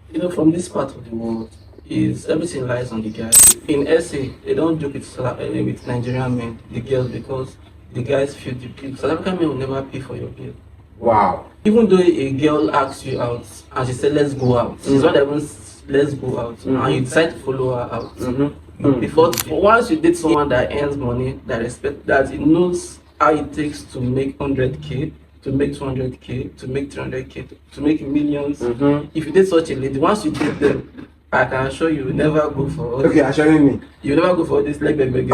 From this part of the world, is everything lies on the guy. In SA, they don't joke with Nigerian men, the girls, because the guys feel the bill. South African men will never pay for your bill. Wow. Even though a girl asks you out and she said, let's go out, she's not even let's go out, and you decide to follow her out. Before, once you date someone that earns money, that respect, that it knows how it takes to make 100K, to make 200K, to make 300K, to make millions. If you date such a lady, once you date them, I can assure you, never go for all Okay, assuring me. You never go for this leg baby.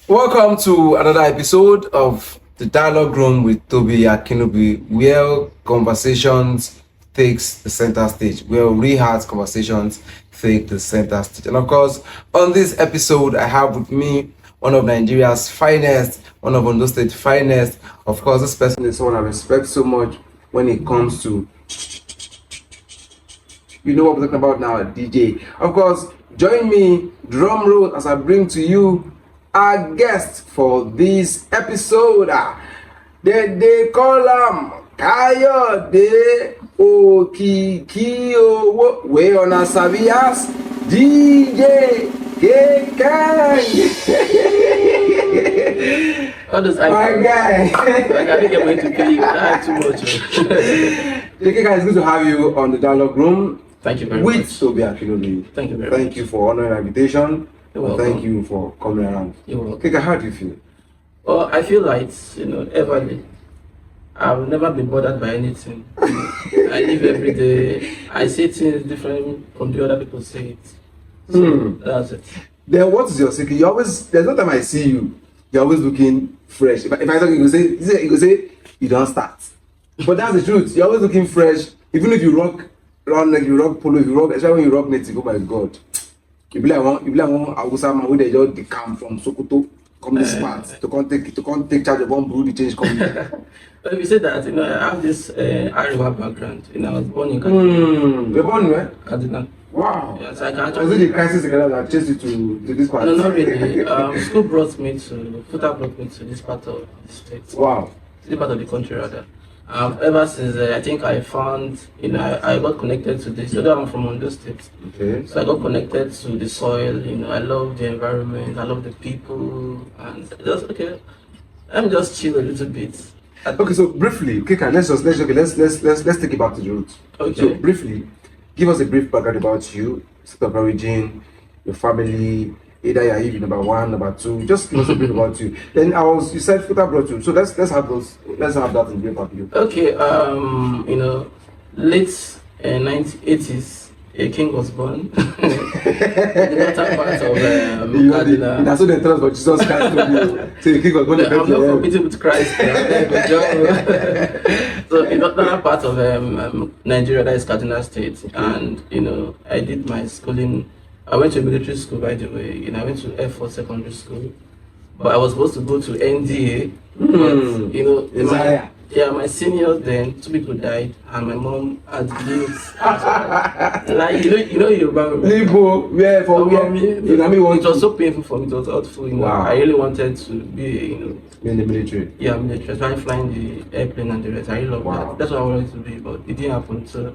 Welcome to another episode of the Dialogue Room with Toby Akinobi, where conversations takes the center stage, where rehearsed conversations take the center stage. And of course, on this episode, I have with me one of Nigeria's finest, one of Ondo State's finest. Of course, this person is someone I respect so much when it comes to, you know what we're talking about now, DJ. Of course, join me, drum roll, as I bring to you our guest for this episode. They call him Kayode Okikio, we on a Savias DJ Kaykang. My guy. I think I'm going to pay you. That's too much. Kaykang, it's good to have you on the Dialogue Room. Thank you very with much. Toby Akinobi. Thank you very much. Thank you for honoring the invitation. You're welcome. Thank you for coming around. You're welcome. Kaykang, how do you feel? Well, I feel like, everly. I've never been bothered by anything. I live every day. I say things different from the other people say it. So that's it. Then what is your secret? There's no time I see you, you're always looking fresh. If I talk, you go say, you don't start. But that's the truth. You're always looking fresh. Even if you rock round neck, you rock polo, if you rock, especially when you rock native, oh my God. You be like one Awusa man who they just come from Sokoto, come this part to come take charge of one brew, the change come. But if you say that, I have this Ariwa background. I was born in Kaduna. You're born where? Kaduna. Wow. Yes, I can Was actually. it the crisis that chased you to this part? No, not really. School brought me to, Futa brought me to this part of the state. Wow. This part of the country rather. Ever since I think I found, I got connected to this. Although I'm from Ondo State, Okay. so I got connected to the soil. I love the environment. I love the people, and just let me just chill a little bit. Okay, so briefly, Kaykang, let's take it back to the roots. Okay. So briefly, give us a brief background about you, state of origin, your family, either you're even number one, number two. Just give us a brief about you. Then you said Futa brought you. So let's have that in brief about you. Okay. Late 1980s, a king was born. The latter part of Kaduna. That's what they tell us about Jesus Christ. So the king was born. I'm not competing with Christ. So in another part of Nigeria, that is Kaduna State, and I did my schooling. I went to military school, by the way. I went to Air Force Secondary School, but I was supposed to go to NDA. But, my seniors then, two people died, and my mom had bills. Like Yoruba. Where for where? It was so painful for me. It was hurtful. Wow. I really wanted to be, in the military. Yeah, military. So I flying the airplane and the rest. I really loved that. That's what I wanted to be, but it didn't happen. So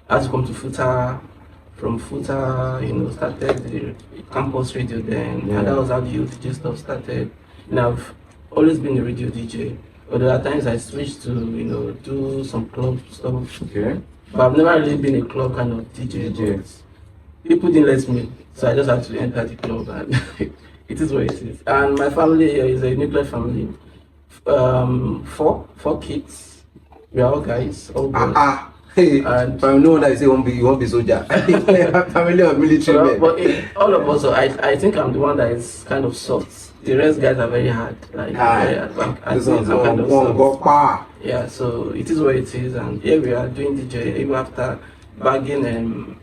I had to come to Futa. From Futa, started the campus radio then, and that was how the UTG stuff started. And I've always been a radio DJ. Although at times I switched to, do some club stuff. Okay. But I've never really been a club kind of DJ. People didn't let me, so I just had to enter the club, and it is what it is. And my family is a nuclear family. Four kids. We are all guys, all boys. Hey, and I know that you won't be soldier. Family of military men. But all of us, I think I'm the one that is kind of soft. The rest guys are very hard. Like this one's kind of soft. Yeah, so it is what it is, and here we are doing DJ even after bagging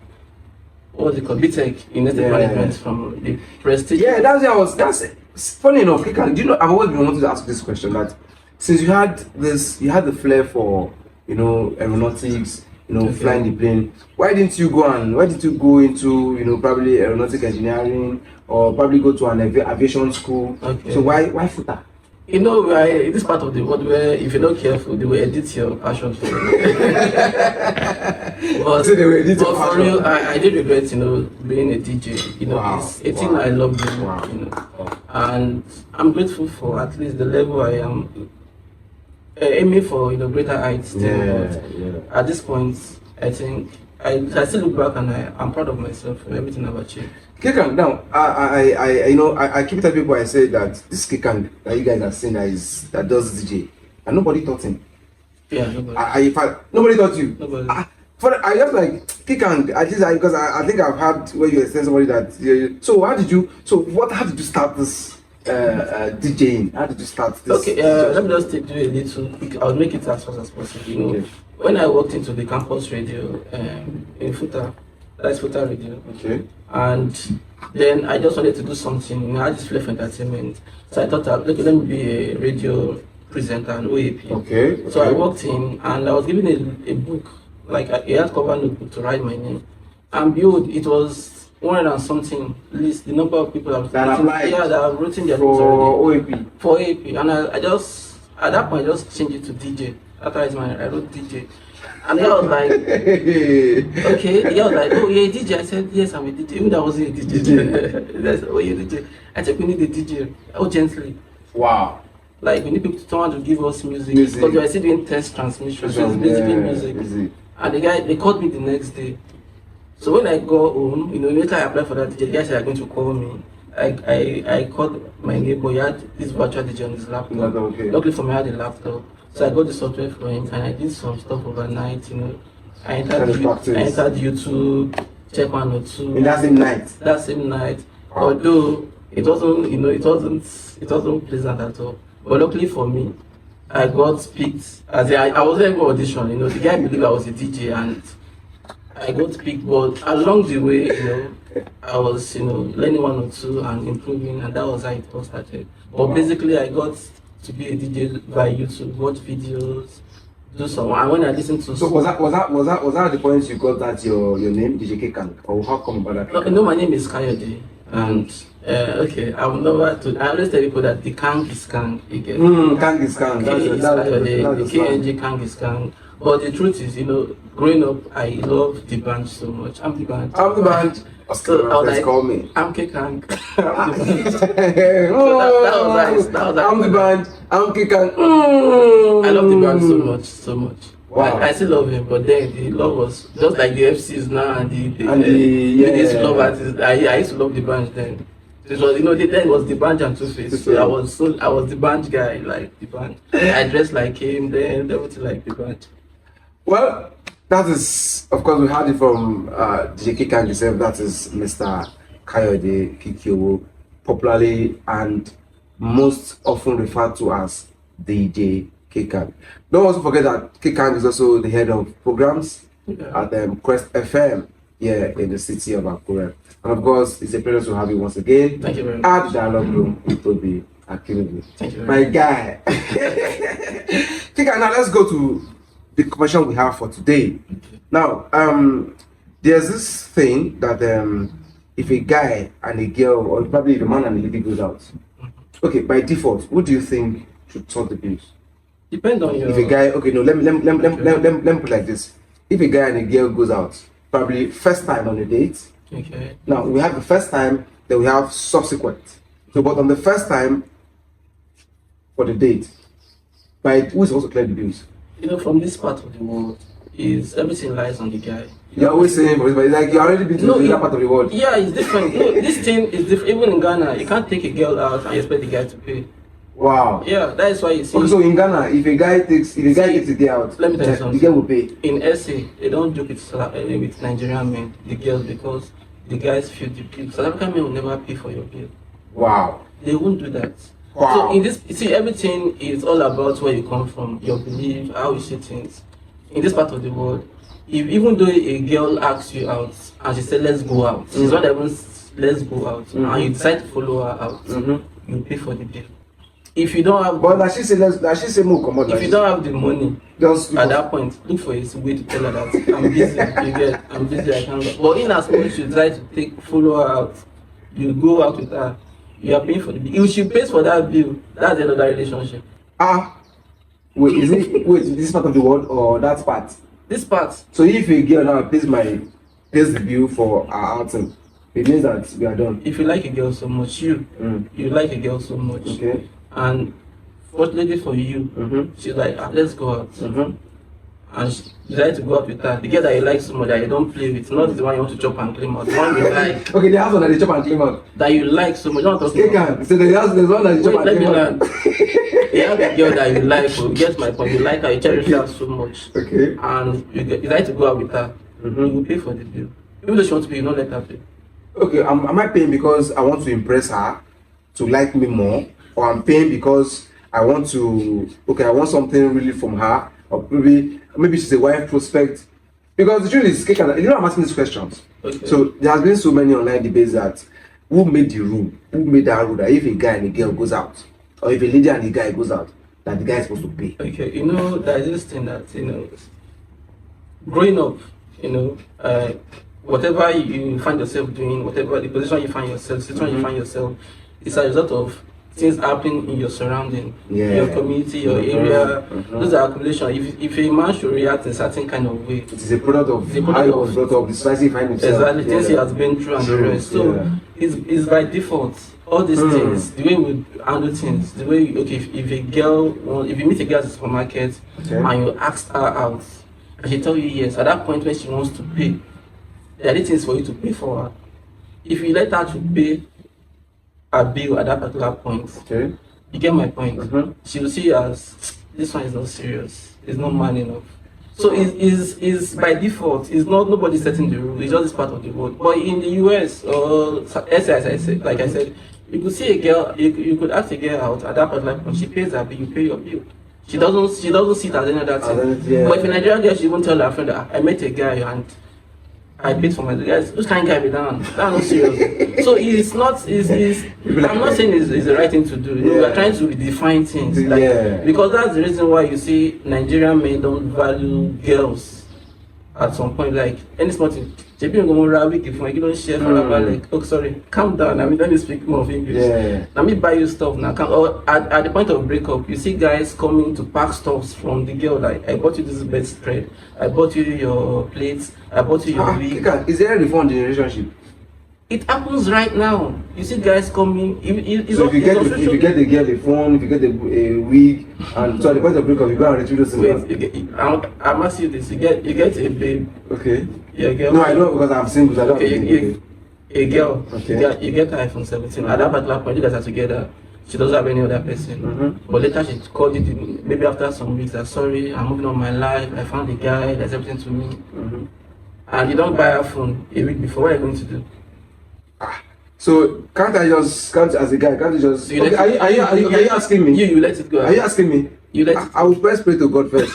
what's it called, BTEC in management from the prestige. Yeah, that's funny enough. Kaykang, do you know? I've always been wanting to ask this question. That since you had the flair for aeronautics, flying the plane. Why didn't you go into, probably aeronautic engineering or probably go to an aviation school? Okay. So why FUTA? This part of the world where if you're not careful, they will edit your passion for you. But, So they will edit your but for passion. real, I did regret, being a DJ. Wow. It's a thing I love doing, Wow. And I'm grateful for at least the level I am aiming for, greater heights. Still. Yeah. At this point, I think I still look back and I'm proud of myself for everything I've achieved. Kaykang, now I keep telling people, I say that this Kaykang that you guys are seeing that does DJ, and nobody taught him. Yeah, nobody. Nobody taught you. Nobody. I just like Kaykang, at least because I think I've had where you explain somebody that. So how did you start this DJing? How did you start this? Okay, let me just do a little quick. I'll make it as fast as possible. Okay. When I walked into the campus radio in Futa, that's Futa Radio. Okay. And then I just wanted to do something. I had this flair for entertainment, so I thought, let me be a radio presenter and OAP. Okay. So I walked in and I was given a book, like a hardcover notebook to write my name. And behold, it was 100 and something list, the number of people that have written their books already. For OAP. And I just, at that point, I just changed it to DJ. After I wrote DJ. And I was like, okay. He was like, oh, you're a DJ. I said, yes, I'm a DJ. Even though I wasn't a DJ. They said, oh, you're a DJ. I said, we need a DJ. Oh, gently. Wow. Like, we need someone to give us music. Because we were still doing test transmission. So it's basically music. And they called me the next day. So when I go home, later I applied for that DJ. The guy said, they're going to call me. I called my neighbor. He had this virtual DJ on his laptop. Okay. Luckily for me, I had a laptop. So I got the software for him and I did some stuff overnight, I entered YouTube, check 1 or 2. In that same night? That same night. Wow. Although it wasn't, it wasn't pleasant at all. But luckily for me, I got picked as I wasn't able to audition, the guy believed I was a DJ and I got picked, but along the way, I was, learning 1 or 2 and improving, and that was how it all started. But basically I got to be a DJ by YouTube, watch videos, do some. And when I listen to was that the point you got that your name DJ Kaykang, or how come about that? No, my name is Kayode, and okay, I always tell people that the Kang is Kang. Kang is Kang. The KNG Kang is Kang. But the truth is, growing up, I love the band so much. I'm the band. So I was like, call me. I'm Kaykang. That was nice. I'm the band. I'm Kaykang. I love the band so much. Wow. I still love him, but then the love was just like the FCs now and the love artists. I used to love the band then. It was, then it was the band and Two-Face. So I was the band guy, like the band. I dressed like him, then everything like the band. Well, that is, of course, we heard it from DJ Kaykang himself. That is Mr. Kayode Kikyowo, popularly and most often referred to as DJ Kaykang. Don't also forget that Kaykang is also the head of programs at Quest FM here in the city of Akure. And of course, it's a pleasure to have you once again. Thank you very much. At the Dialogue Room with Toby Akinubi. Thank you very My guy. Kaykang, now let's go to the conversation we have for today. Now, there's this thing that if a guy and a girl, or probably the man and the lady goes out, okay, by default, who do you think should sort the bills? Depend on your. If a guy, okay, no, let me put it like this. If a guy and a girl goes out, probably first time on a date. Okay. Now we have the first time, then we have subsequent. So, but on the first time for the date, by who is supposed to clear the bills? From this part of the world, is everything lies on the guy. You're always saying, but it's like you already been to that part of the world. Yeah, it's different. This thing is different. Even in Ghana, you can't take a girl out and expect the guy to pay. Wow. Yeah, that is why you see. Okay, so in Ghana, if a guy takes a girl out, let me tell you something. The girl will pay. In SA, they don't joke with Nigerian men, the girls, because the guys feel the bill. South African men will never pay for your bill. Wow. They won't do that. Wow. So in this, everything is all about where you come from, your belief, how you see things. In this part of the world, even though a girl asks you out and she said let's go out, she's not even let's go out, and you decide to follow her out, you pay for the bill. If you don't have, But that she say more come on. if you don't have the money just at that point, look for a way to tell her that I'm busy. I'm busy. I can't go. But in as much you try to follow her out, you go out with her. You are paying for the bill. If she pays for that bill, that's another relationship. Wait, this part of the world or that part? This part. So if a girl now pays the bill for our outing, it means that we are done. If you like a girl so much, you like a girl so much, okay, and fortunately for you, she's like, let's go out, and she decided to go out with her. The girl that you like so much that you don't play with, not the one you want to chop and clean out, the one you like. Okay, the house one that they chop and clean out. That you like so much. Not talking about. So there's one that you chop and clean out. You have a girl that you like, or get my point. You like her, you cherish her so much. Okay. And you decide to go out with her. You will pay for the bill. Even though she wants to pay, you don't let her pay. Okay, am I paying because I want to impress her to like me more, or I'm paying because I want something really from her, or maybe she's a wife prospect? Because the truth is, I'm asking these questions. Okay. So there has been so many online debates that who made the rule? Who made that rule that if a guy and a girl goes out, or if a lady and a guy goes out, that the guy is supposed to pay? Okay, there's this thing that growing up, whatever you find yourself doing, whatever the position you find yourself, situation you find yourself, it's a result of things happening in your surrounding, your community, your area. Those are accumulation. If a man should react in a certain kind of way, it is a product of how he was brought up, the society he finds himself. Exactly, things he has been through and the rest. So it's by default. All these things, the way we handle things, the way if you meet a girl at the supermarket and you ask her out, and she tell you yes, at that point when she wants to pay, there are things for you to pay for her. If you let her to pay a bill at that particular point, you get my point. She will see you as this one is not serious, it's not man enough. So it's by default, it's not nobody setting the rule, it's just this part of the world. But in the US or as I said, you could see a girl, you could ask a girl out at that particular point, she pays her bill, you pay your bill. She doesn't see it as any other thing. But if a Nigerian girl, she won't tell her friend that I met a guy and I paid for my guys. Those kind of guy be down. That's not serious. So I'm not saying it's the right thing to do. We are trying to redefine things. Because that's the reason why you see Nigerian men don't value girls at some point. Like any small thing. If you don't share sorry, calm down. Let me speak more of English. Let me buy you stuff now. Or at the point of breakup, you see guys coming to pack stuffs from the girl. Like, I bought you this bedspread, I bought you your plates, I bought you your wig. Is there a refund in the relationship? It happens right now. You see guys coming. So if you get the girl a phone, if you get a wig, and so at the point of breakup, you go and retrieve those things. I'm asking you this. You get a babe. Okay. Yeah, girl. No, I know because I'm single. I don't. A girl. Okay. You get her iPhone 17. At that particular point, you guys are together. She doesn't have any other person. But later she called you, maybe after some weeks, that sorry, I'm moving on my life. I found a guy. There's everything to me. And you don't buy her phone a week before. What are you going to do? So as a guy, can't you just? Okay, are you asking me? You let it go. Are you asking me? You let it. I will first pray to God first.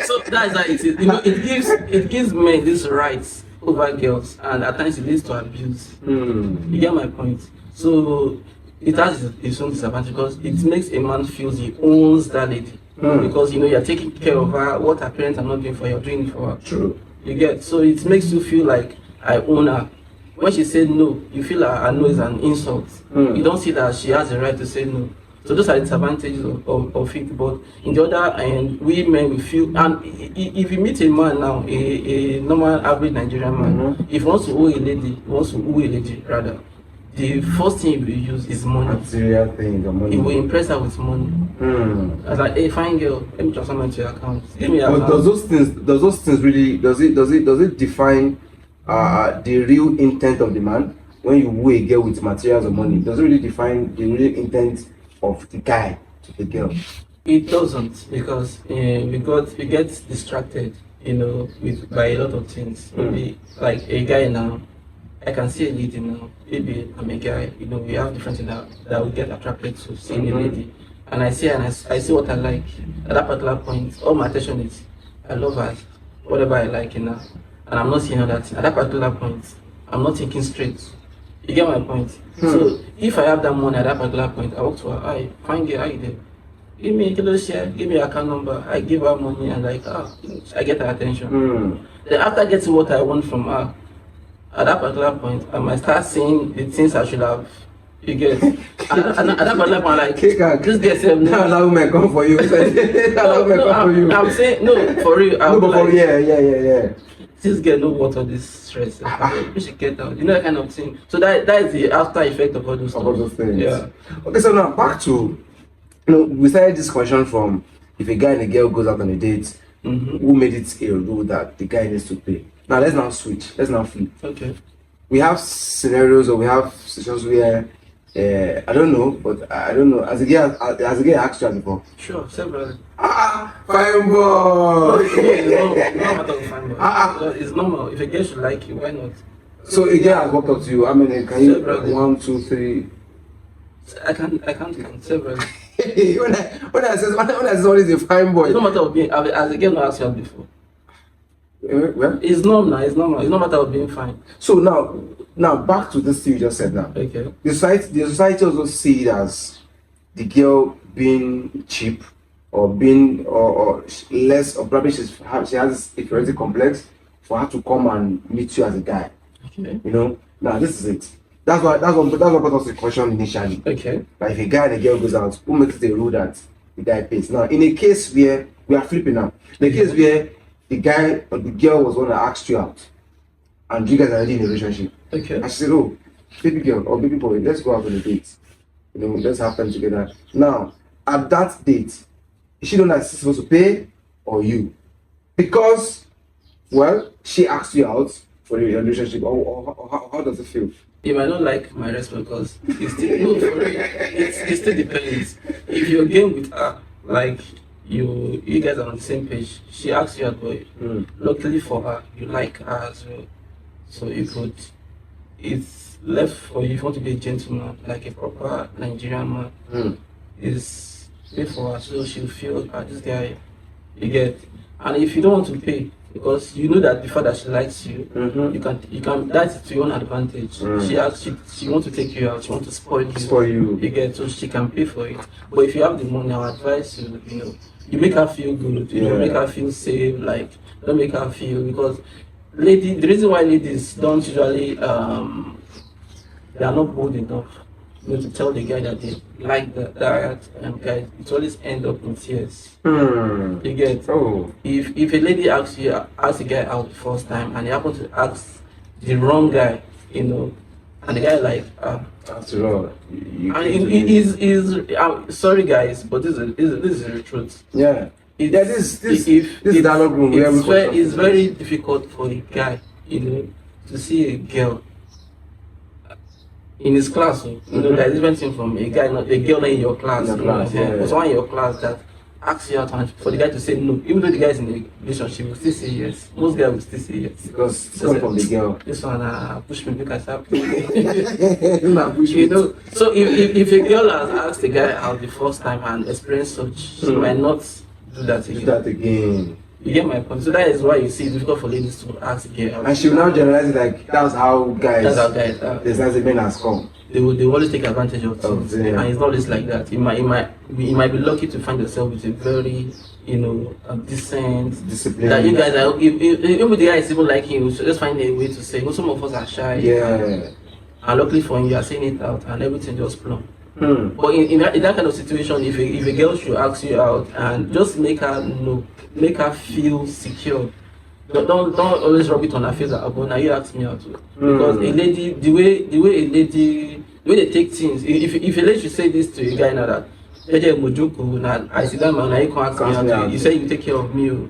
So that's how it is. It gives men these rights over girls, and at times it leads to abuse. You get my point. So it has its own disadvantage because it makes a man feel he owns that lady. Because you're taking care of her. What her parents are not doing for you, you're doing it for her. True. You get. So it makes you feel like I own her. When she said no, you feel like her no is an insult. You don't see that she has the right to say no. So those are the disadvantages of it. But in the other end, we men will feel, and if you meet a man now, a normal average Nigerian man, if he wants to owe a lady, rather, the first thing he will use is money. Material thing, the money. He will impress her with money. As like, hey, fine girl, let me transfer money to your account. Give me your account. But does those things really does it define the real intent of the man? When you woo a girl with materials or money, does it really define the real intent of the guy to the girl? It doesn't, because we get distracted, by a lot of things. Maybe like a guy now, I can see a lady now. Maybe I'm a guy, we have different things that we get attracted to seeing a lady, and I see her and I see what I like. At that particular point, all my attention is I love her, whatever I like in her. And I'm not seeing all that. At that particular point, I'm not thinking straight. You get my point? So if I have that money at that particular point, I walk to her, I fine girl, how you there? Give me a kilo share, give me your account number, I give her money and like I get her attention. Then after getting what I want from her, at that particular point, I might start saying the things I should have. You get at that particular point, like Kaykang, this girl said now allow me come for you. Allow me come for you. I'm saying no for real. No, but like, yeah. this girl know what all this stress. We should get out. You know that kind of thing. So that is the after effect of all those All those things. Yeah. Okay, so now back to, we started this question from if a guy and a girl goes out on a date, who made it a rule that the guy needs to pay. Now let's now switch. Let's now flip. Okay. We have scenarios or we have situations where I don't know, but I don't know. As a girl asked you before. Sure, several. Fine boy. It's normal. If a girl should like you, why not? So a girl has walked up to you. I mean, can you Several. 1, 2, 3? I can't count several. when I say somebody is a fine boy. It's no matter of being as a girl not asked you out before. Well, It's normal. It's normal. It's no matter of being fine. so now back to this thing you just said now. Okay. The society also see it as the girl being cheap or being or less, or probably she has inferiority complex for her to come and meet you as a guy. Okay. You know. Now this is it. That's what brought us the question initially. Okay. Like if a guy and a girl goes out, who makes the rule that the guy pays? Now in a case where we are flipping now, in a case where the guy or the girl was one that asked you out, and you guys are already in a relationship. Okay. I said, oh, baby girl or baby boy, let's go out on a date. You know, let's have time together. Now, at that date, is she the one that's supposed to pay or you? Because, well, she asked you out for the relationship, or how does it feel? You might not like my response because it's still no, for real. It still depends. If you're game with her, like you guys are on the same page, she asks you out, but luckily for her, you like her as well. So it's left for you if you want to be a gentleman, like a proper Nigerian man. Is pay for her so she'll feel this guy you get. And if you don't want to pay, because you know that before that she likes you, you can that's to your own advantage. She wants to take you out, she wants to spoil you. You get, so she can pay for it. But if you have the money, I advise you, you make her feel good, make her feel safe, like don't make her feel, because the reason why ladies don't usually they are not bold enough to tell the guy that they like that guy, it always end up in tears. You get. If a lady asks a guy out the first time and he happens to ask the wrong guy, and the guy like after all, and it is sorry guys, but this is the truth. Yeah. This dialogue room. It's very difficult for a guy, to see a girl in his class. There's different thing from a guy, not a girl not in your class. Or someone in your class that asks you out, and for the guy to say no, even though the guy is in a relationship, will still say yes. Most guys will still say yes because it's coming from the girl. This one push me because I push So if a girl has asked a guy out the first time and experienced such, she might not do that again. You get my point. So that is why you see it's difficult for ladies to ask a girl out. And she will now generalize it like that's how guys are. There's men has come. They will always take advantage of things, and it's not always like that. You might be lucky to find yourself with a very decent discipline that you guys are. Even the guy is even liking you, so just find a way to say. Some of us are shy. Yeah. And luckily for you are saying it out, and everything just plumb. But in that kind of situation, if a girl should ask you out, and just make her feel secure. Don't always rub it on her face that now you ask me out. Because a lady, the way they take things, if a lady should say this to a guy now that I see that man, now you can't ask me out. You say you take care of me.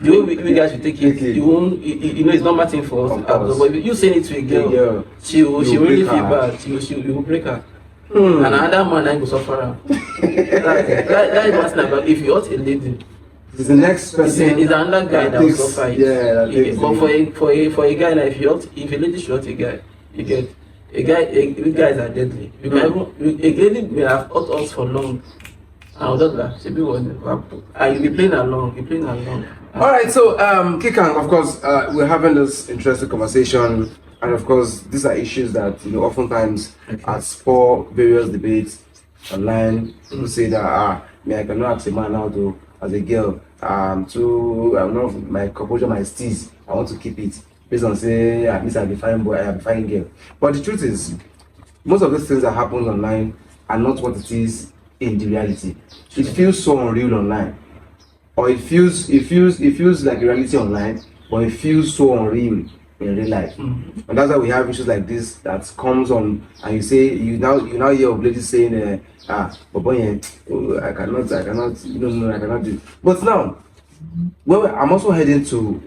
The way we guys will take it, you won't. It's not matter for us. But if you say it to a girl, she will really feel bad. She will break her. And another man will suffer. That is what's about. If you hurt a lady, it's the next person. It's another guy that will suffer it. Yeah, but for a guy, like if a lady shot a guy, you get guys are deadly. You can even a lady may have hurt us for long. And you'll be playing along. All right, so Kaykang, of course, we're having this interesting conversation And of course, these are issues that oftentimes spur various debates online. People say that me, I cannot ask a man out to as a girl. I'm not my composure, my steez. I want to keep it based on say at least I'm a fine boy, I'm a fine girl. But the truth is, most of those things that happen online are not what it is in the reality. It feels so unreal online, or it feels like a reality online, but it feels so unreal in real life. And that's why we have issues like this that comes on, and you now hear of ladies saying, but boy, I cannot, no, I cannot do. But now, well, I'm also heading somewhere.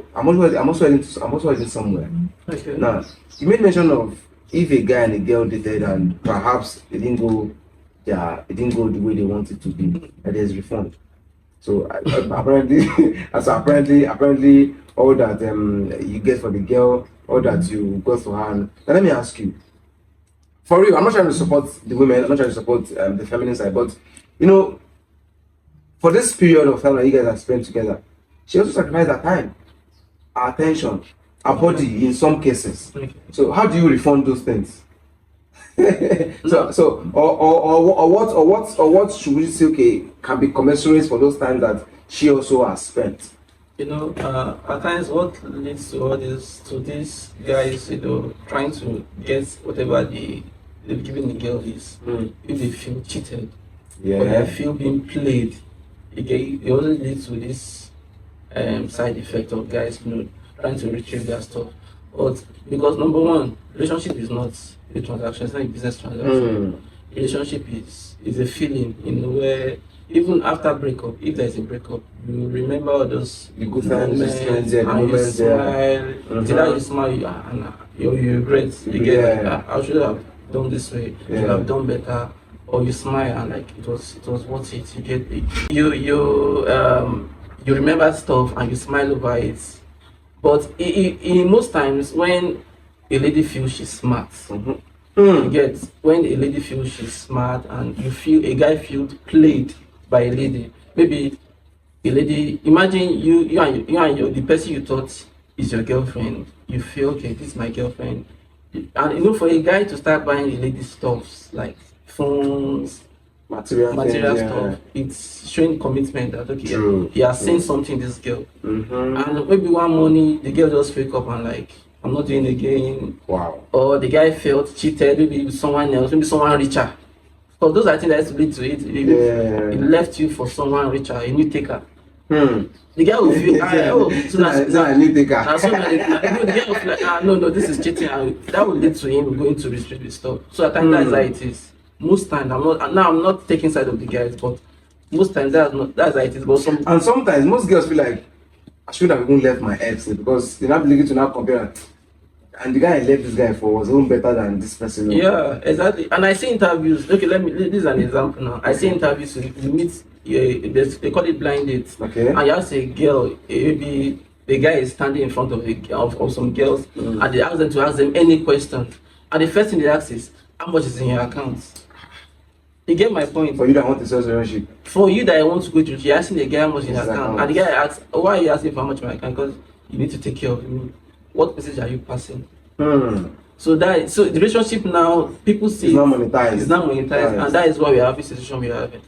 Okay. Now, you made mention of if a guy and a girl dated and perhaps it didn't go the way they wanted to be, and there's refund. So apparently, apparently, all that you get for the girl, all that you got for her. Now let me ask you, for real, I'm not trying to support the women, I'm not trying to support the feminine side, but for this period of time that you guys have spent together, she also sacrificed her time, her attention, her body in some cases. So how do you refund those things? What should we say? Okay, can be commensurate for those times that she also has spent. At times what leads to all this, to these guys, trying to get whatever they've given the girl is, if they feel cheated, or they feel being played, it always leads to this side effect of guys, trying to retrieve their stuff. But because number one, relationship is not a transaction, it's not a business transaction. Relationship is a feeling, where even after breakup, if there's a breakup, you remember all those the good times, and you smile. You smile, and you regret. You get I should have done this way. I should have done better. Or you smile and like it was worth it. You get it. You remember stuff and you smile over it. But in most times when a lady feels she's smart, you get, when a lady feels she's smart and a guy feels played by a lady, maybe a lady, imagine you and the person you thought is your girlfriend, you feel, okay, this is my girlfriend. And for a guy to start buying a lady stuff like phones, material stuff, it's showing commitment that okay, he has seen something in this girl. And maybe one morning the girl just wake up and like, I'm not doing it again. Wow. Or the guy felt cheated, maybe with someone else, maybe someone richer. Because those are things that has to lead to it. It left you for someone richer, a new taker. The guy will feel, it's not a new taker. The guy will feel like, no, this is cheating. And that will lead to him going to restrict his stuff. So at times that's how it is. Most times I'm not taking side of the guys, but most times that's how it is. But sometimes most girls feel like I should have even left my ex because they're not beginning to now compare. And the guy I left this guy for was even better than this person. Yeah, exactly. And I see interviews. Okay, this is an example now. I see interviews. You meet, they call it blind dates. Okay. And you ask a girl, maybe the guy is standing in front of some girls, and they ask them any question. And the first thing they ask is, how much is in your account? You get my point. For you that want to sell relationship. For you that want to go to, you're asking the guy how much in your account. And the guy asks, why are you asking for how much in my account? Because you need to take care of me. What message are you passing? So the relationship now, people see it's not monetized. It's not monetized, and that is why we have this situation we are having.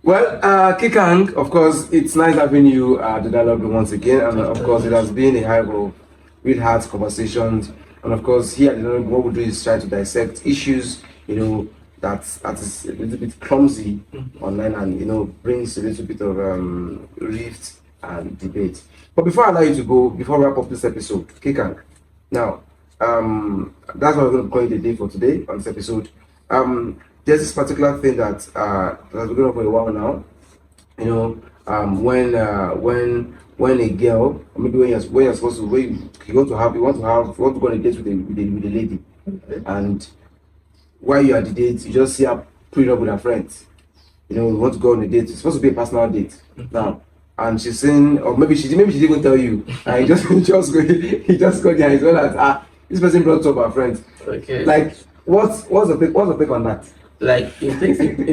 Well, Kaykang, of course, it's nice having you the dialogue room once again, and of course, it has been a hive of real hard conversations. And of course, here at the dialogue room, what we do is try to dissect issues, that is a little bit clumsy online, and brings a little bit of rift and debate. But before I allow you to go, before we wrap up this episode, Kaykang, now, that's what we're going to call it a day for today on this episode. There's this particular thing that has been going on for a while now. When a girl, or maybe when you're supposed to, you want to go on a date with a lady, and while you are at the date, you just see her putting up with her friends. You want to go on a date. It's supposed to be a personal date now. And she's saying, or maybe she didn't even tell you. And he just go there. He's well as this person brought up her friends. Okay. Like, what's the take on that? Like in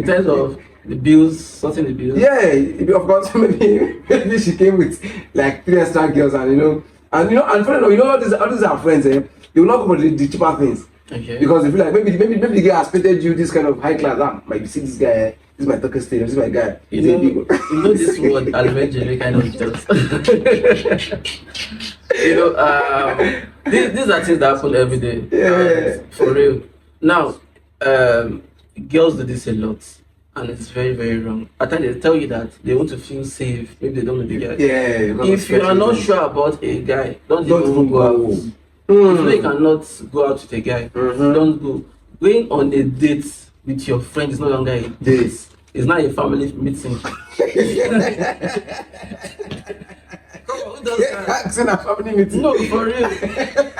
terms of the bills, sorting the bills. Yeah, of course. Maybe she came with like 3 extra girls, and funny enough, all these are friends. They will not go for the cheaper things. Okay. Because they feel like maybe the guy has painted you this kind of high class. Like you see this guy, this is my Tokyo Stadium, this is my guy. You know this word allegedly kind of just. These are things that happen every day. Yeah. For real. Now, girls do this a lot, and it's very, very wrong. At times they tell you that they want to feel safe. Maybe they don't know the guy. Yeah. If you are not sure about a guy, don't even go out. If you know you cannot go out with a guy, don't go. Going on a date with your friend is no longer a date. It's not a family meeting. Come on, who does that? It's in a family meeting. No, for real.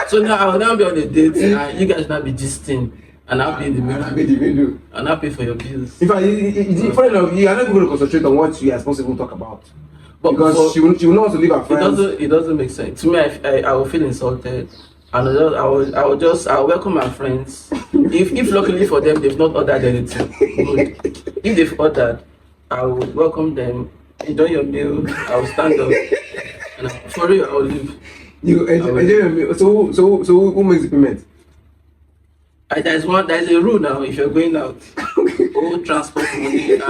So now I will now be on a date, and you guys now be gisting, and I'll be in the middle, and I'll pay for your bills. In fact, funny enough, you are not going to concentrate on what you are supposed to even talk about. But because she will not want to leave her friends. It doesn't make sense. To me, I will feel insulted. And I'll welcome my friends. If luckily for them they've not ordered anything, good. If they've ordered, I will welcome them. Enjoy your meal. I will stand up. And for real, I will leave. You enjoy your meal. So who makes the payment? There's a rule now. If you're going out, all transport money and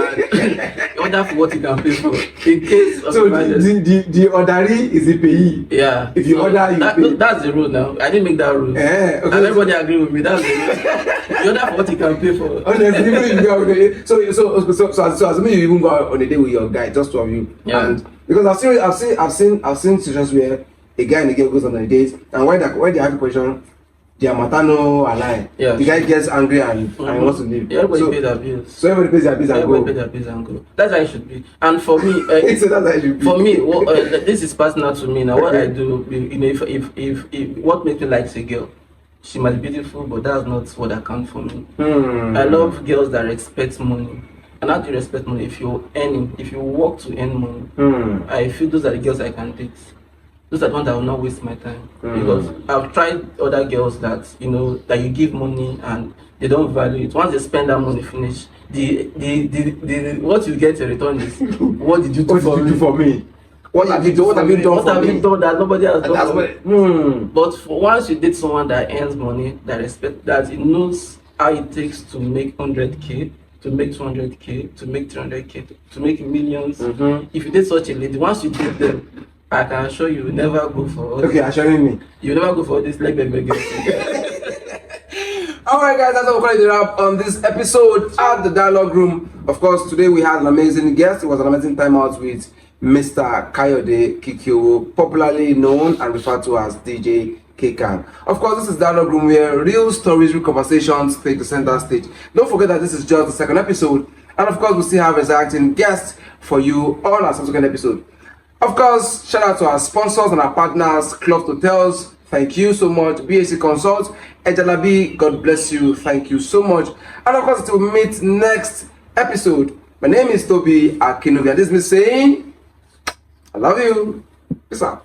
order for what you can pay for. In case of emergency. The orderee is the payee. Yeah. If you order, you pay. That's the rule now. I didn't make that rule. Okay. And everybody agree with me. That's the rule. You order for what you can pay for. Honestly, even if you go okay. So assuming you even go out on a day with your guy, just two of you. Yeah. And because I've seen situations where a guy and a girl goes on a date, and when they have a question, their matano align. Yeah. The guy gets angry and wants to leave. Everybody pays their bills. So everybody pays their bills and go. Everybody pays their bills and go. That's how it should be. And for me, so that's how it should be. For me, this is personal to me. Now, what I do, if what makes me like a girl, she might be beautiful, but that's not what accounts for me. I love girls that respect money. And how do you respect money? If you're earning, if you work to earn money, I feel those are the girls I can date. Those are the ones that will not waste my time. Because I've tried other girls that that you give money and they don't value it. Once they spend that money, finish. The what you get in return is what did you do for me? What have you done that nobody has done for me? But once you date someone that earns money, that respect, that he knows how it takes to make 100K, to make 200K, to make 300K, to make millions. If you date such a lady, once you date them, I can assure you, never go for all okay, assuring me. You never go for this like baby. Alright guys, that's how we're going to wrap on this episode at the Dialogue Room. Of course, today we had an amazing guest. It was an amazing time out with Mr. Kayode Kikyo, popularly known and referred to as DJ Kaykang. Of course, this is Dialogue Room where real stories, real conversations take the center stage. Don't forget that this is just the second episode. And of course, we'll still have exciting guests for you on our subsequent episode. Of course, shout out to our sponsors and our partners, Cloth Hotels. Thank you so much. BAC Consult, Ejalabi, God bless you. Thank you so much. And of course, until we meet next episode. My name is Toby Akinobi, and this is me saying, I love you. Peace out.